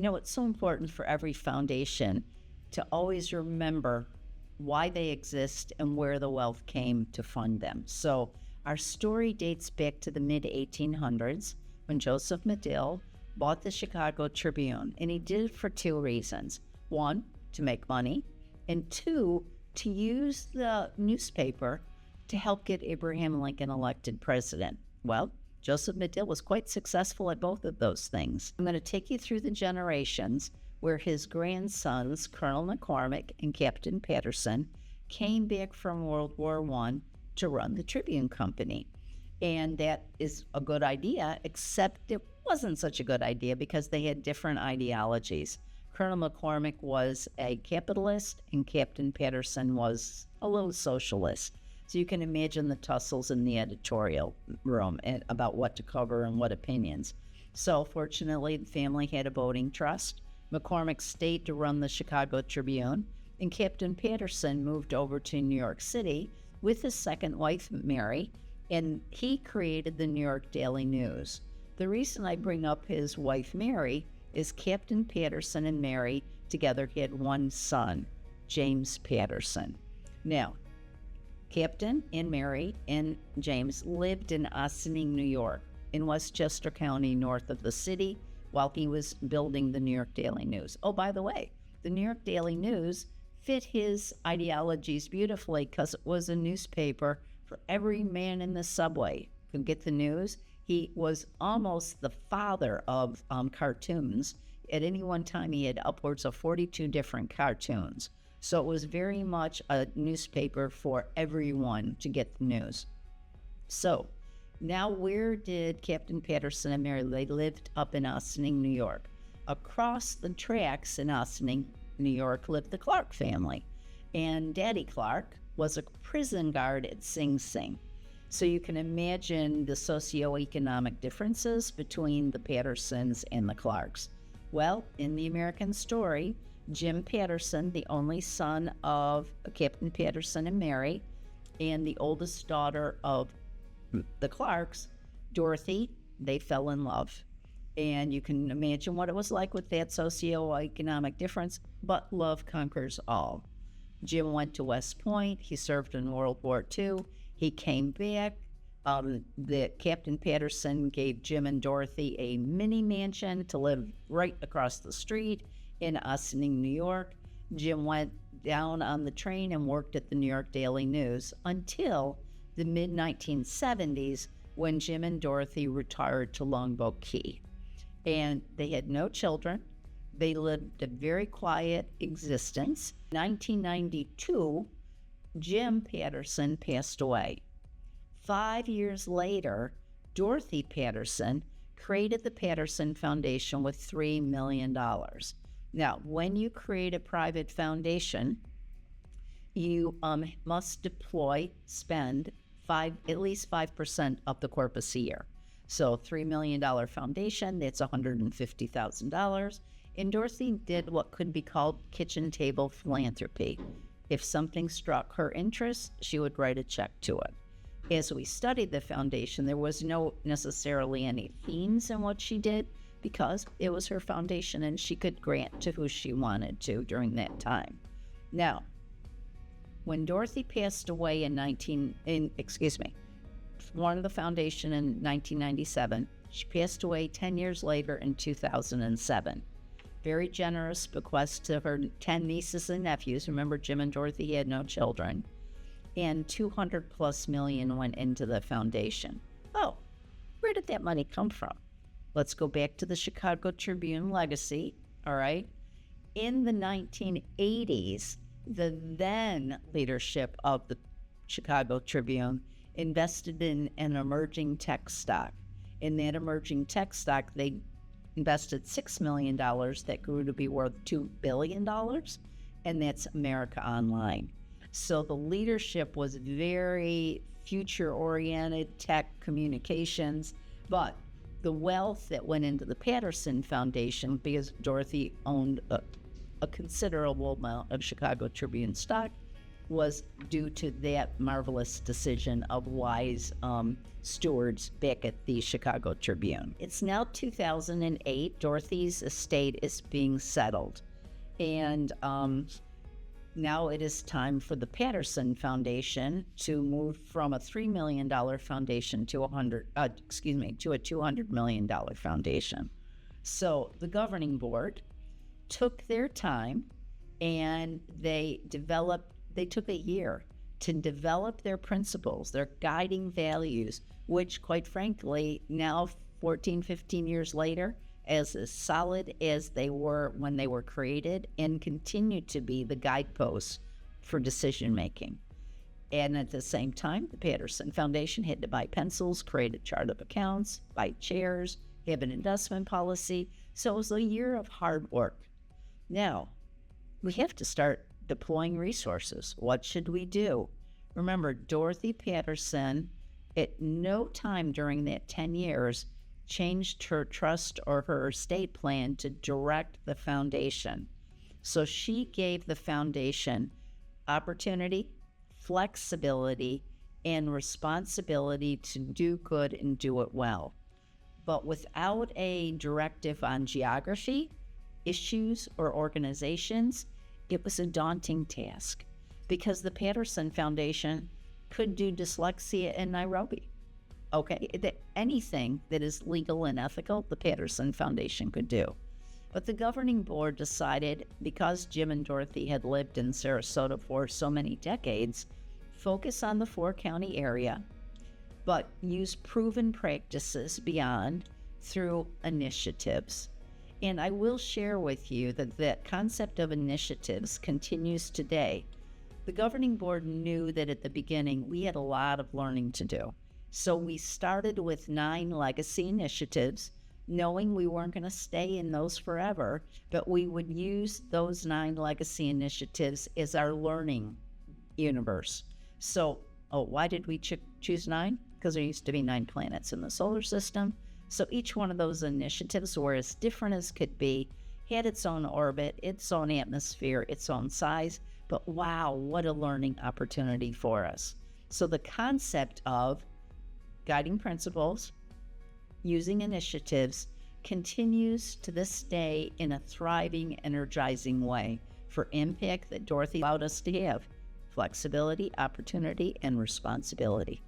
It's so important for every foundation to always remember why they exist and where the wealth came to fund them. So our story dates back to the mid-1800s when Joseph Medill bought the Chicago Tribune, and he did it for two reasons. One, to make money, and two, to use the newspaper to help get Abraham Lincoln elected president. Well, Joseph Medill was quite successful at both of those things. I'm going to take you through the generations where his grandsons, Colonel McCormick and Captain Patterson, came back from World War I to run the Tribune Company. And that is a good idea, except it wasn't such a good idea because they had different ideologies. Colonel McCormick was a capitalist and Captain Patterson was a little socialist. So you can imagine the tussles in the editorial room about what to cover and what opinions. So fortunately, the family had a voting trust. McCormick stayed to run the Chicago Tribune, and Captain Patterson moved over to New York City with his second wife, Mary, and he created the New York Daily News. The reason I bring up his wife, Mary, is Captain Patterson and Mary together had one son, James Patterson. Now, Captain and Mary and James lived in Ossining, New York, in Westchester County, north of the city, while he was building the New York Daily News. Oh, by the way, the New York Daily News fit his ideologies beautifully because it was a newspaper for every man in the subway could get the news. He was almost the father of cartoons. At any one time, he had upwards of 42 different cartoons. So it was very much a newspaper for everyone to get the news. So now where did Captain Patterson and Mary, they lived up in Ossining, New York. Across the tracks in Ossining, New York, lived the Clark family. And Daddy Clark was a prison guard at Sing Sing. So you can imagine the socioeconomic differences between the Pattersons and the Clarks. Well, in the American story, Jim Patterson, the only son of Captain Patterson and Mary, and the oldest daughter of the Clarks, Dorothy, they fell in love. And you can imagine what it was like with that socioeconomic difference, but love conquers all. Jim went to West Point. He served in World War II. He came back. The Captain Patterson gave Jim and Dorothy a mini mansion to live right across the street in Ossining, New York. Jim went down on the train and worked at the New York Daily News until the mid-1970s when Jim and Dorothy retired to Longboat Key. And they had no children. They lived a very quiet existence. In 1992, Jim Patterson passed away. 5 years later, Dorothy Patterson created the Patterson Foundation with $3 million. Now, when you create a private foundation, you must spend at least 5% of the corpus a year. So $3 million foundation, that's $150,000. And Dorothy did what could be called kitchen table philanthropy. If something struck her interest, she would write a check to it. As we studied the foundation, there was no necessarily any themes in what she did because it was her foundation and she could grant to who she wanted to during that time. Now, when Dorothy passed away formed the foundation in 1997, she passed away 10 years later in 2007. Very generous bequest to her 10 nieces and nephews. Remember, Jim and Dorothy had no children. And $200+ million went into the foundation. Oh, where did that money come from? Let's go back to the Chicago Tribune legacy, all right? In the 1980s, the then leadership of the Chicago Tribune invested in an emerging tech stock. In that emerging tech stock, they invested $6 million that grew to be worth $2 billion, and that's America Online. So the leadership was very future-oriented, tech communications, but the wealth that went into the Patterson Foundation, because Dorothy owned a considerable amount of Chicago Tribune stock, was due to that marvelous decision of wise stewards back at the Chicago Tribune. It's now 2008. Dorothy's estate is being settled. And now it is time for the Patterson Foundation to move from a $3 million foundation to a $200 million foundation. So the governing board took their time and they took a year to develop their principles, their guiding values, which quite frankly, now 14, 15 years later, as solid as they were when they were created and continue to be the guideposts for decision making. And at the same time, the Patterson Foundation had to buy pencils, create a chart of accounts, buy chairs, have an investment policy. So it was a year of hard work. Now, we have to start deploying resources. What should we do? Remember, Dorothy Patterson, at no time during that 10 years, changed her trust or her estate plan to direct the foundation. So she gave the foundation opportunity, flexibility, and responsibility to do good and do it well. But without a directive on geography, issues, or organizations, it was a daunting task because the Patterson Foundation could do dyslexia in Nairobi. Okay, anything that is legal and ethical, the Patterson Foundation could do. But the governing board decided, because Jim and Dorothy had lived in Sarasota for so many decades, focus on the four-county area, but use proven practices beyond through initiatives. And I will share with you that the concept of initiatives continues today. The governing board knew that at the beginning we had a lot of learning to do. So we started with 9 legacy initiatives, knowing we weren't going to stay in those forever, but we would use those 9 legacy initiatives as our learning universe. So, why did we choose 9? Because there used to be 9 planets in the solar system. So each one of those initiatives were as different as could be, had its own orbit, its own atmosphere, its own size, but wow, what a learning opportunity for us. So the concept of guiding principles, using initiatives, continues to this day in a thriving, energizing way for impact that Dorothy allowed us to have: flexibility, opportunity, and responsibility.